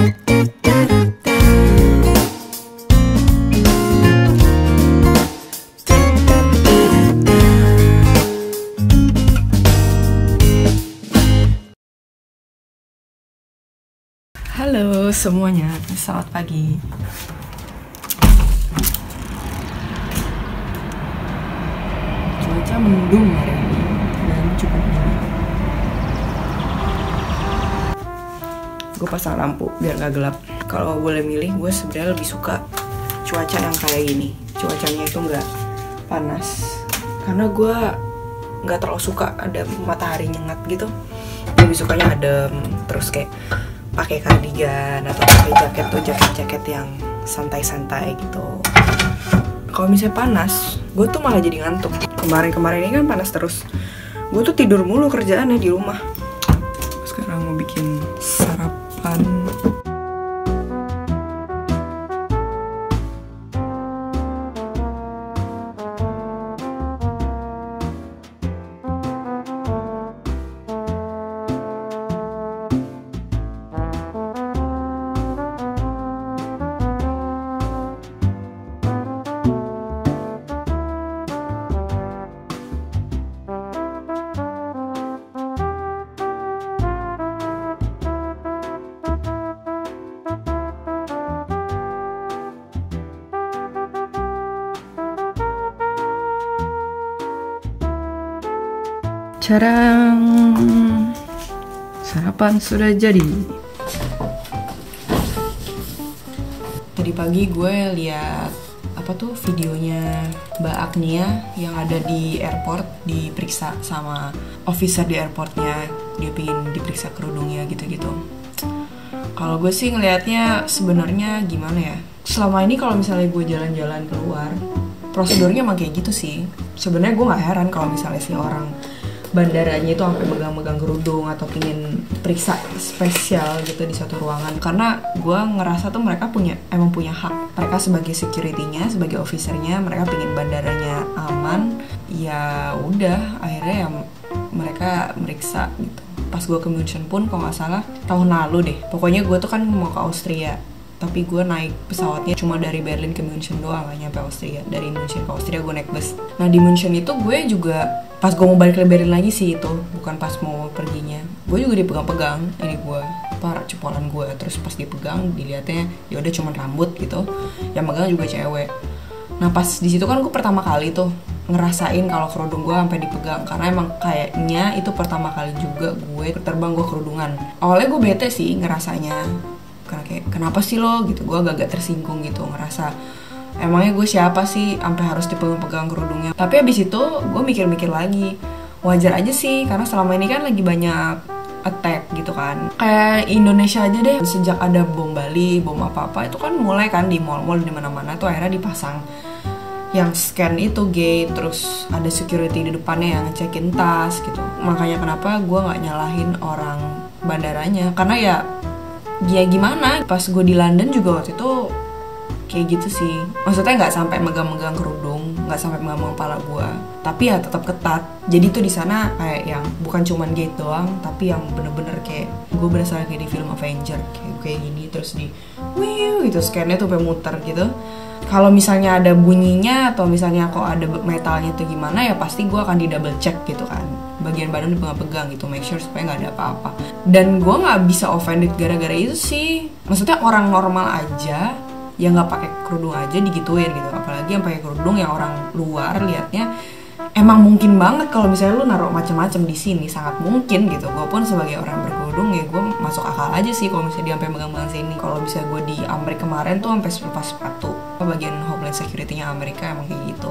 Halo semuanya, selamat pagi. Cuaca mendung hari ini dan cukup dingin. Gue pasang lampu biar gak gelap. Kalau boleh milih, gue sebenarnya lebih suka cuaca yang kayak gini. Cuacanya itu nggak panas, karena gue nggak terlalu suka ada matahari nyengat gitu. Lebih sukanya adem, terus kayak pakai kardigan atau pakai jaket tuh jaket yang santai-santai gitu. Kalau misalnya panas, gue tuh malah jadi ngantuk. Kemarin ini kan panas terus. Gue tuh tidur mulu kerjaannya di rumah. Sekarang mau bikin sarapan. Carang, sarapan sudah jadi. Tadi pagi gue lihat videonya Mbak Agnia yang ada di airport, diperiksa sama officer di airportnya. Dia pengen diperiksa kerudungnya gitu-gitu. Kalau gue sih ngelihatnya sebenarnya gimana ya? Selama ini kalau misalnya gue jalan-jalan keluar, prosedurnya emang kayak gitu sih. Sebenarnya gue nggak heran kalau misalnya si orang bandaranya itu sampai megang-megang kerudung atau pingin periksa spesial gitu di suatu ruangan, karena gue ngerasa tuh mereka emang punya hak. Mereka sebagai security-nya, sebagai officer-nya, mereka pingin bandaranya aman. Ya udah, akhirnya ya mereka meriksa gitu. Pas gue ke München pun kalau nggak salah tahun lalu deh, pokoknya gue tuh kan mau ke Austria, tapi gue naik pesawatnya cuma dari Berlin ke München doang, gak nyampe Austria. Dari München ke Austria gue naik bus. Nah di München itu gue juga pas gue mau balik ke Berlin lagi sih, itu bukan pas mau perginya, gue juga dipegang-pegang ini gue cepolan gue. Terus pas dipegang dilihatnya ya udah cuman rambut gitu, yang megang juga cewek. Nah pas di situ kan gue pertama kali tuh ngerasain kalau kerudung gue sampai dipegang, karena emang kayaknya itu pertama kali juga gue terbang gue kerudungan. Awalnya gue bete sih ngerasanya, karena kayak kenapa sih lo gitu, gue agak tersinggung gitu, ngerasa emangnya gue siapa sih sampai harus dipegang-pegang kerudungnya. Tapi abis itu gue mikir-mikir lagi, wajar aja sih, karena selama ini kan lagi banyak attack gitu kan. Kayak Indonesia aja deh, sejak ada bom Bali, bom apa-apa itu kan mulai kan di mall-mall di mana-mana tuh akhirnya dipasang yang scan itu gate, terus ada security di depannya yang ngecekin tas gitu. Makanya kenapa gue nggak nyalahin orang bandaranya, karena ya gimana, pas gue di London juga waktu itu kayak gitu sih. Maksudnya nggak sampai megang-megang kerudung, nggak sampai megang kepala gue, tapi ya tetap ketat. Jadi tuh di sana kayak yang bukan cuman gate doang, tapi yang bener-bener kayak gue berasa kayak di film Avenger, kayak gini, terus di wiu gitu, scannya tuh sampai muter gitu. Kalau misalnya ada bunyinya atau misalnya kok ada metalnya tuh gimana, ya pasti gue akan di double check gitu kan, bagian badan dipegang-pegang gitu, make sure supaya nggak ada apa-apa. Dan gue nggak bisa offended gara-gara itu sih. Maksudnya orang normal aja yang nggak pakai kerudung aja digituin gitu, apalagi yang pakai kerudung yang orang luar liatnya. Emang mungkin banget kalau misalnya lu naruh macam-macam di sini, sangat mungkin gitu. Gue pun sebagai orang berkerudung ya gue masuk akal aja sih kalau misalnya dia sampai megang-megang sini. Kalau bisa gue di Amerika kemarin tuh sampai lepas sepatu, bagian Homeland Security-nya Amerika emang kayak gitu.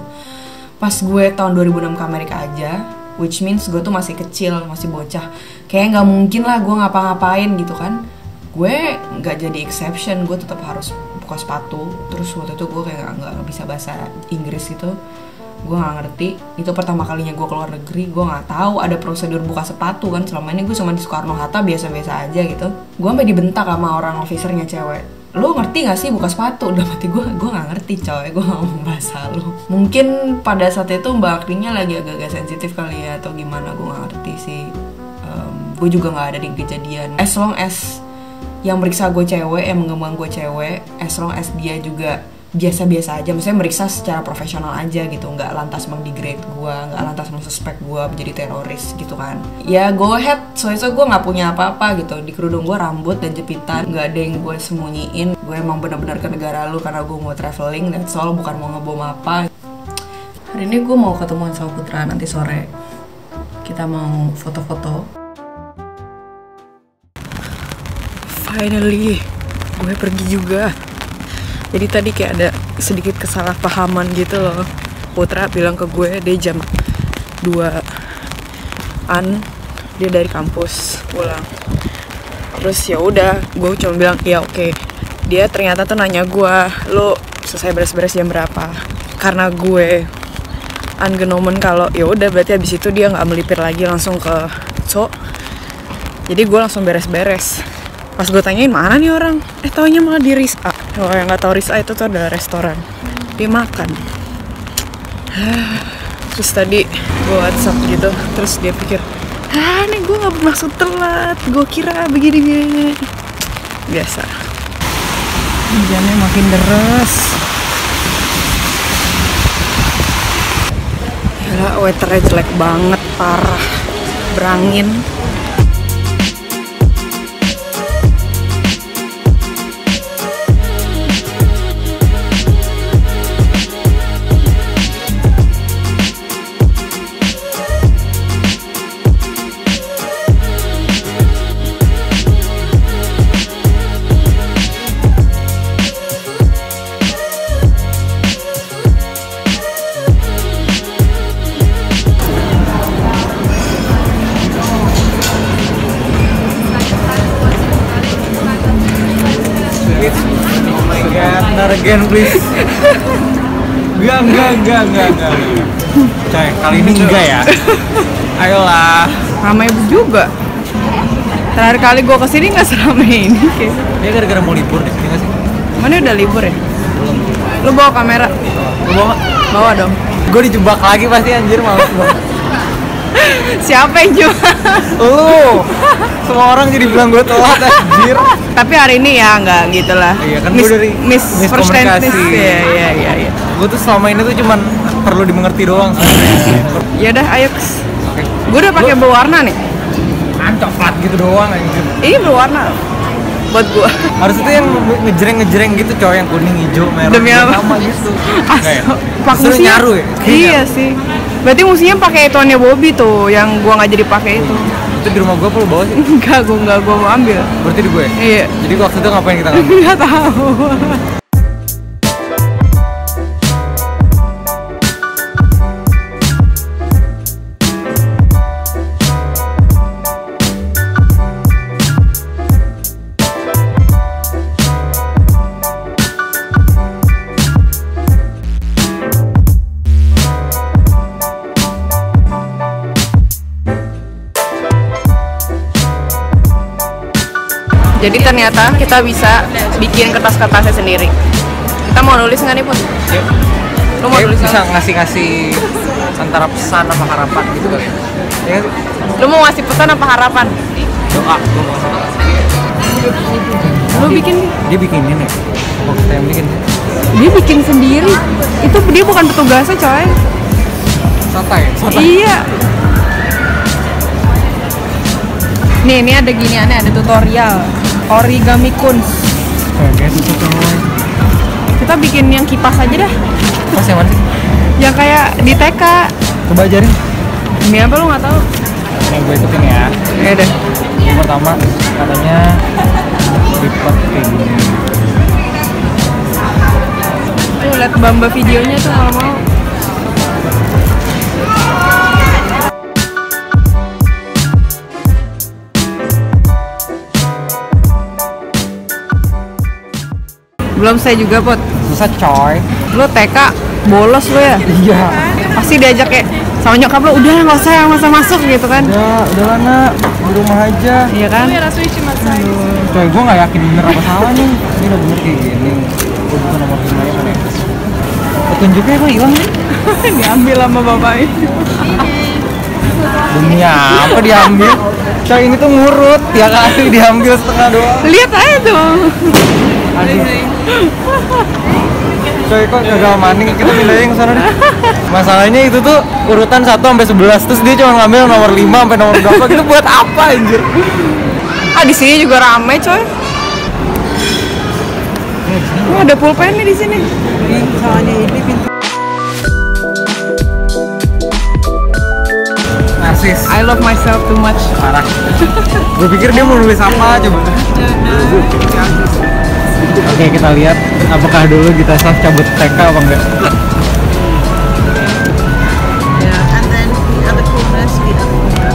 Pas gue tahun 2006 ke Amerika aja, which means gue tuh masih kecil, masih bocah, kayak nggak mungkin lah gue ngapa-ngapain gitu kan. Gue nggak jadi exception, gue tetap harus buka sepatu. Terus waktu itu gue kayak nggak bisa bahasa Inggris gitu, gue nggak ngerti. Itu pertama kalinya gue keluar negeri, gue nggak tahu ada prosedur buka sepatu kan. Selama ini gue cuma di Soekarno Hatta biasa-biasa aja gitu. Gue sampai dibentak sama orang officernya cewek, lo ngerti gak sih buka sepatu? Udah mati gue gak ngerti coy, gue gak ngomong bahasa lo. Mungkin pada saat itu Mbak Aktinya lagi agak-agak sensitif kali ya, atau gimana, gue gak ngerti sih. Gue juga gak ada di kejadian. As long as yang meriksa gue cewek, yang mengembang gue cewek, as long as dia juga biasa-biasa aja, maksudnya meriksa secara profesional aja gitu, nggak lantas mengdegrade gue, nggak lantas mensuspek gue menjadi teroris gitu kan. Ya go ahead, soalnya gue nggak punya apa-apa gitu, di kerudung gue rambut dan jepitan, nggak ada yang gue sembunyiin. Gue emang benar-benar ke negara lu karena gue mau traveling, that's all, bukan mau ngebom apa. Hari ini gue mau ketemuan sama Putra nanti sore, kita mau foto-foto. Finally, gue pergi juga. Jadi tadi kayak ada sedikit kesalahpahaman gitu loh. Putra bilang ke gue dia jam 2-an dia dari kampus pulang. Terus ya udah, gue cuma bilang ya oke. Dia ternyata tuh nanya gue, lo selesai beres-beres jam berapa? Karena gue ungenomen kalau ya udah berarti abis itu dia nggak melipir lagi langsung ke So. Jadi gue langsung beres-beres. Pas gue tanyain mana nih orang, taunya malah di Risa. Kalau yang nggak tahu Risa itu tuh ada restoran, dia makan. Terus tadi gue WhatsApp gitu, terus dia pikir, nih gue nggak bermaksud telat, gue kira begini. Biasa. Hujannya makin deras. Gila, weathernya jelek banget, parah, berangin. Not again please. Enggak. Coy, kali ini enggak ya. Ayolah. Ramai juga. Terakhir kali gue kesini nggak seramai ini kayak. Dia gara-gara mau libur deh, nggak sih? Mana udah libur ya? Belum. Lu bawa kamera? Lu bawa? Bawa dong. Gue dijebak lagi pasti anjir, males banget. Siapa yang jual? Lu. Semua orang jadi bilang gue telat anjir. Tapi hari ini ya nggak gitu lah. Iya kan gue dari miskomunikasi. Iya. Gue tuh selama ini tuh cuman perlu dimengerti doang sebenarnya. Ya udah, ayo. Oke. Gue udah pakai berwarna nih. Coklat gitu doang anjir. Ini berwarna buat gue. Harus itu yang ngejreng gitu coy, yang kuning, hijau, merah. Demi apa? Sama gitu. Pak musiknya nyaru ya? Iya sih. Berarti musiknya pakai tonnya Bobby tuh, yang gua nggak jadi pakai itu. Itu di rumah gua apa lu bawa sih? Enggak, gua mau ambil. Berarti di gue? Iya. Jadi waktu itu ngapain kita ngambil? Nggak tahu. Jadi ternyata kita bisa bikin kertas-kertasnya sendiri. Kita mau nulis nggak nih Pun? Yuk. Lu mau nulis bisa ngasih antara pesan apa harapan gitu kali ya? Ya sih? Lu mau ngasih pesan apa harapan? Doa. Lu mau Lu bikin? Dia bikinin ya? Oh, kita yang bikin. Dia bikin sendiri. Itu dia bukan petugasnya coy. Santai. Iya. Nih, ini ada giniannya, ada tutorial origami kunst. Kayak gitu coy. Kita bikin yang kipas aja dah. Kipas yang mana sih? Yang kayak di TK. Coba ajarin. Ini apa lu nggak tahu? Yang gue ikutin ya. Ya deh. Yang pertama katanya lipat kayak gini. Tuh lihat Bamba videonya tuh kalau mau. Belum saya juga Pot. Susah coy. Lu TK bolos lu ya? Iya. Pasti diajak kayak sama nyokap lu, udah nggak usah masuk gitu kan? Udah lah nak, di rumah aja. Iya kan? Coy, gue nggak yakin bener apa salah nih. Ini udah bener kayak gini. Gue bukan nomor 5 ya kan ya. Petunjuknya kok hilang nih? Diambil sama bapaknya. Demi apa diambil? Coy ini tuh ngurut, ya kali diambil setengah doang. Lihat aja tuh. Aduh. Coy kok gagal maning, kita pindahin ke sana deh. Masalahnya itu tuh urutan 1 sampai 11, terus dia cuma ngambil nomor 5 sampai nomor berapa gitu buat apa anjir? Di sini juga rame coy. Oh, ada pulpen nih di sini. Soalnya ini pintu. Narsis. I love myself too much. Parah. Gue pikir dia mau nulis apa coba. Oke, kita lihat apakah dulu kita self cabut TK apa enggak. Yeah, and then the other corners, the other corner.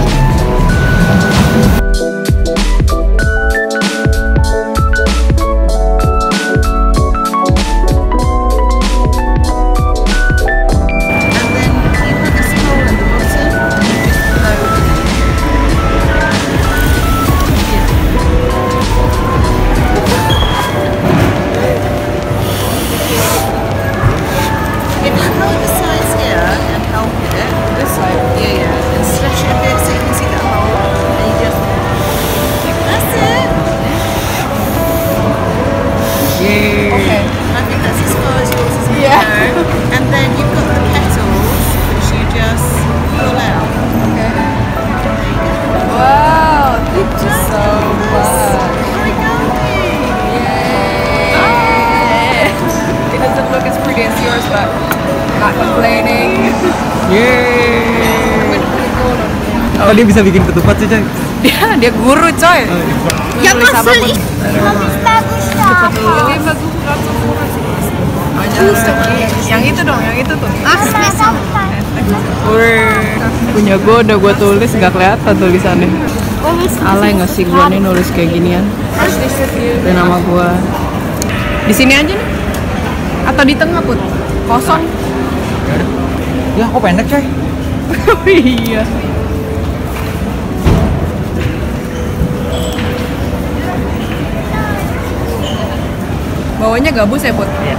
And then you put this hole at the bottom and you just blow. If you hold the sides here and help it, This side. yeah, yeah, and stretch it a bit so you can see that hole, and you just, that's it. Yeay. Okay. I think that's as far as yours is going to Yeah. go. And then you've got the kettles, which you just pull out. Okay. There you go. Wow, thank you so much. Origami! Yay! It doesn't look as pretty as yours, but not complaining. Yeay. Oh dia bisa bikin ketupat sih coy. Dia guru coy. Ya Nulis masuk apapun. Yang itu dong, yang itu tuh. Punya gue udah gue tulis nggak kelihatan tulisannya. Alay nggak sih gue nih nulis kayak ginian? Dan nama gue di sini aja nih. Atau di tengah put? Kosong. Ya kok pendek coy. Oh iya. Bawahnya gabus ya put? Iya.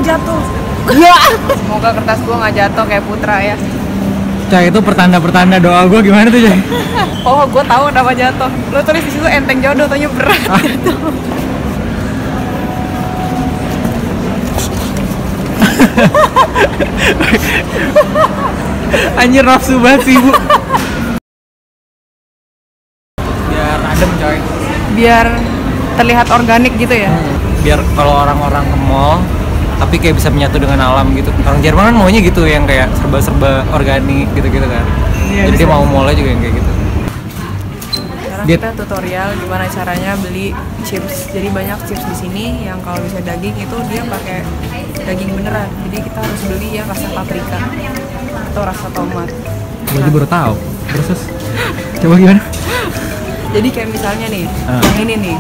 Jatuh. Ya. Semoga kertas gua nggak jatuh kayak Putra ya. Coy itu pertanda-pertanda doa gue gimana tuh coy? Oh, gua tahu kenapa jatuh. Lo tulis di situ enteng jodoh, tanya berat jatuh. Anjir nafsu banget sih bu. Biar adem coy. Biar terlihat organik gitu ya. Biar kalau orang-orang ke mall tapi kayak bisa menyatu dengan alam gitu. Orang Jerman kan maunya gitu yang kayak serba-serba organik gitu-gitu kan. Iya, Jadi dia bisa. mau mallnya juga yang kayak gitu. Sekarang Dia- kita tutorial gimana caranya beli chips. Jadi banyak chips di sini yang kalau bisa daging itu dia pakai daging beneran. Jadi kita harus beli yang rasa paprika atau rasa tomat. Gue aja baru tahu. Terus coba gimana? Jadi kayak misalnya nih, Ah. yang ini nih,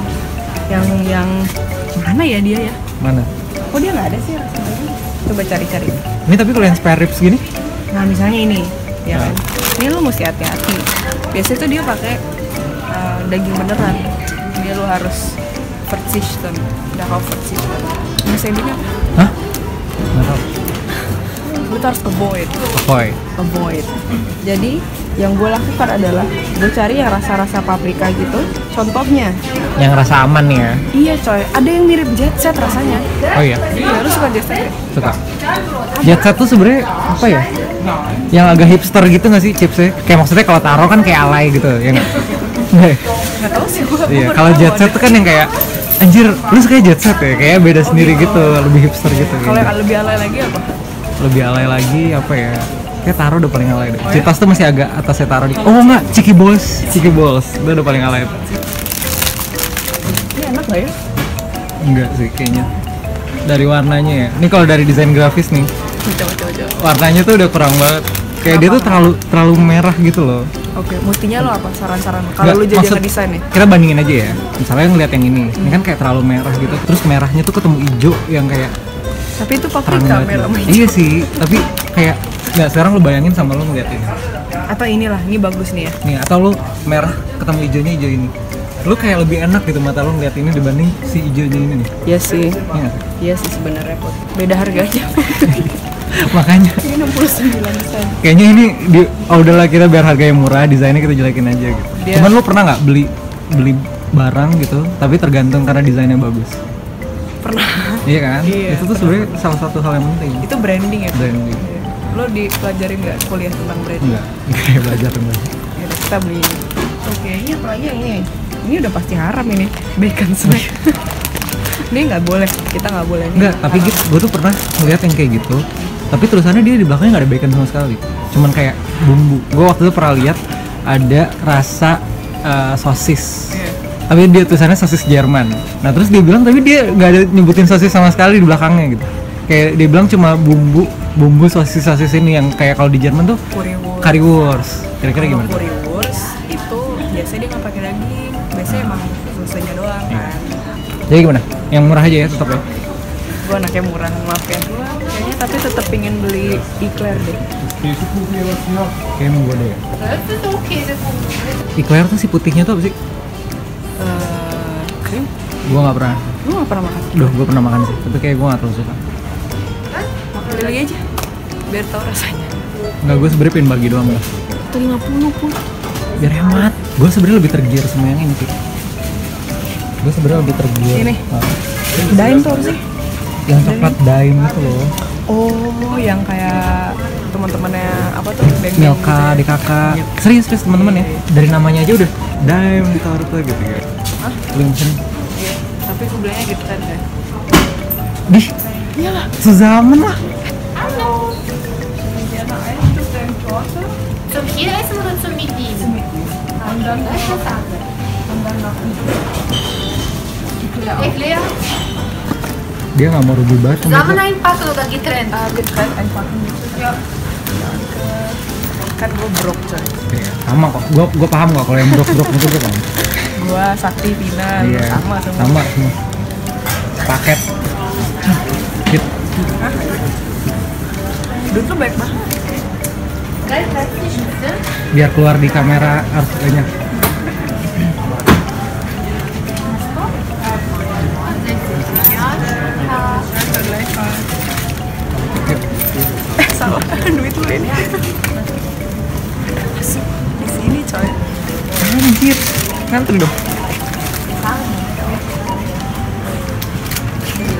yang mana ya dia ya? Mana? Oh dia nggak ada sih rasa daging. Coba cari-cari. Ini tapi kalau yang spare ribs gini? Nah misalnya ini, ya Ah. kan? Ini lu mesti hati-hati. Biasanya tuh dia pakai daging beneran. Dia lu harus verzichten. Udah kau verzichten. Bahasa Indonesia apa? Hah? Nggak tahu. Lu tuh harus avoid. Avoid. Jadi yang gue lakukan adalah gue cari yang rasa-rasa paprika gitu. Contohnya, Yang rasa aman nih ya. iya coy, ada yang mirip jet set rasanya. Oh iya, Iya, lu suka jet set? Ya? suka. Jet set tuh sebenarnya apa ya? Yang agak hipster gitu nggak sih chipsnya? Kayak maksudnya kalau taro kan kayak alay gitu, ya nggak? Gak tau sih gue. Iya. Kalau jet set tuh kan yang kayak anjir, lu suka jet set ya? Kayak beda sendiri gitu, lebih hipster gitu. Kalau gitu. yang lebih alay lagi apa? Lebih alay lagi apa ya? Kayak taro udah paling alay deh. Citas tuh masih agak atasnya taro di. Oh enggak, Ciki Balls. Ciki Balls. Itu udah paling alay. Ini enak gak ya? Enggak sih kayaknya. Dari warnanya ya. Ini kalau dari desain grafis nih, Coba. warnanya tuh udah kurang banget. Kayak dia tuh terlalu merah gitu loh. Oke, mestinya lo apa saran-saran? Nggak, Kalau lu jadi maksud- ngedesain ya? Kita bandingin aja ya. Misalnya ngeliat yang ini kan kayak terlalu merah gitu. Terus merahnya tuh ketemu hijau yang kayak Tapi itu terang paprika banget. merah sama Gitu. hijau. Iya sih, tapi kayak nggak sekarang lu bayangin sama lu ngeliat ini. Atau inilah, ini bagus nih ya. Nih, atau lu merah ketemu hijaunya hijau ini. Lu kayak lebih enak gitu mata lu ngeliat ini dibanding si hijaunya ini nih. Iya sih. Iya nggak sih? Iya sih sebenarnya Put. Beda harga aja. Makanya Ini 69 sen. kayaknya ini udahlah kita biar harganya murah, desainnya kita jelekin aja gitu. Dia- Cuman lu pernah nggak beli barang gitu, tapi tergantung karena desainnya bagus? Pernah. Iya kan? Iya, Itu tuh sebenarnya salah satu hal yang penting. Itu branding ya? Branding. Lo dipelajarin nggak kuliah tentang branding? Enggak, kayak belajar teman. Ya udah, kita beli. Oke, ini apalagi yang ini? Ini udah pasti haram ini, bacon snack. Ini nggak boleh, kita nggak boleh. Ini Enggak, tapi haram. gue tuh pernah ngeliat yang kayak gitu. Tapi tulisannya dia di belakangnya nggak ada bacon sama sekali. Cuman kayak bumbu. Gue waktu itu pernah lihat ada rasa sosis. Iya. Tapi dia tulisannya sosis Jerman. Nah terus dia bilang tapi dia nggak ada nyebutin sosis sama sekali di belakangnya gitu. Kayak dia bilang cuma bumbu sosis ini yang kayak kalau di Jerman tuh Currywurst. currywurst. Kira-kira Kalau gimana? currywurst itu biasanya dia nggak pakai daging, biasanya emang susahnya doang kan. Jadi gimana? Yang murah aja ya tetap ya. Gue anaknya murah, maaf ya. Kayaknya tapi tetap pingin beli Eclair deh. Kayak emang gue deh ya. Eclair tuh si putihnya tuh apa sih? Krim? Gue nggak pernah. Lu nggak pernah makan? Duh, gue pernah makan sih. Tapi kayak gue nggak terlalu suka. Beli lagi aja, biar tahu rasanya. Nggak, gue sebenernya pengen bagi doang lah. 50 pun. Biar hemat. Gue sebenarnya lebih tergiur sama yang ini sih. Gue sebenarnya lebih tergiur. Ini? Ah. Daim tuh apa sih? Yang coklat daim itu loh. Oh, yang kayak teman-temannya apa tuh? Beng-beng Milka, gitu ya. DKK. Serius teman-teman ya. Dari namanya aja udah daim ditaruh tuh gitu ya. Hah? Belum sering. Iya, tapi aku belinya gitu kan deh. Dih, Iyalah. sezaman lah. Zum Schielessen oder zum Mitnehmen? Das ist was anderes. Eclair. Dia nggak mau rugi banget. sama Zusammen itu. einpacken oder getrennt? Getrennt einpacken gitu. Ja. Kan gue broke coy. Iya, sama kok. Gue paham kok kalau yang brok-brok itu gue paham. Gue Sakti, Vina, lu Iya, sama semua. sama semua. Paket. Hit. Duit lu baik banget. Gleich herzlich bitte. Biar keluar di kamera harus banyak. Salah duit lu ini. Masuk di sini coy. Anjir, ngantri dong.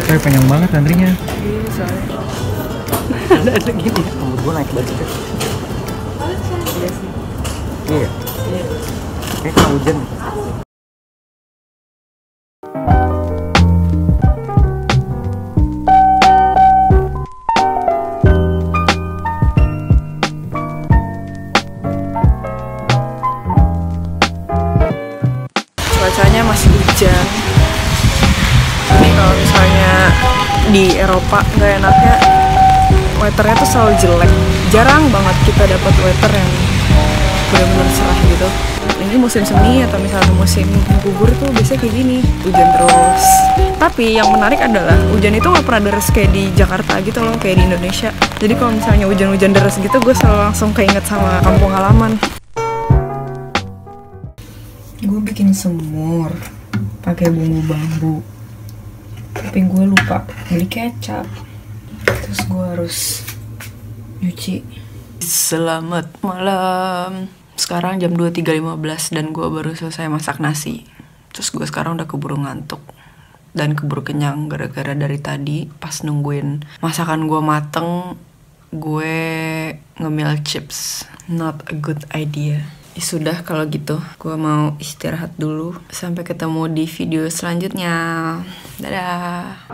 Coy, panjang banget antrinya. Iya coy. Ada gini. Rambut gue naik banget. Iya sih. Iya. Iya. Kayak kena hujan. Cuacanya masih hujan. Ini kalau misalnya di Eropa nggak enaknya weathernya tuh selalu jelek. Jarang banget kita dapat weather yang benar-benar cerah gitu. Ini musim semi atau misalnya musim gugur tuh biasanya kayak gini, hujan terus. Tapi yang menarik adalah hujan itu nggak pernah deras kayak di Jakarta gitu loh, kayak di Indonesia. Jadi kalau misalnya hujan-hujan deras gitu, gue selalu langsung keinget sama kampung halaman. Gue bikin semur pakai bumbu bambu, tapi gue lupa beli kecap, terus gue harus nyuci. Selamat malam. Sekarang jam 23.15 dan gue baru selesai masak nasi. Terus gue sekarang udah keburu ngantuk dan keburu kenyang gara-gara dari tadi pas nungguin masakan gue mateng, gue ngemil chips. Not a good idea. Ya sudah kalau gitu, gue mau istirahat dulu. Sampai ketemu di video selanjutnya. Dadah.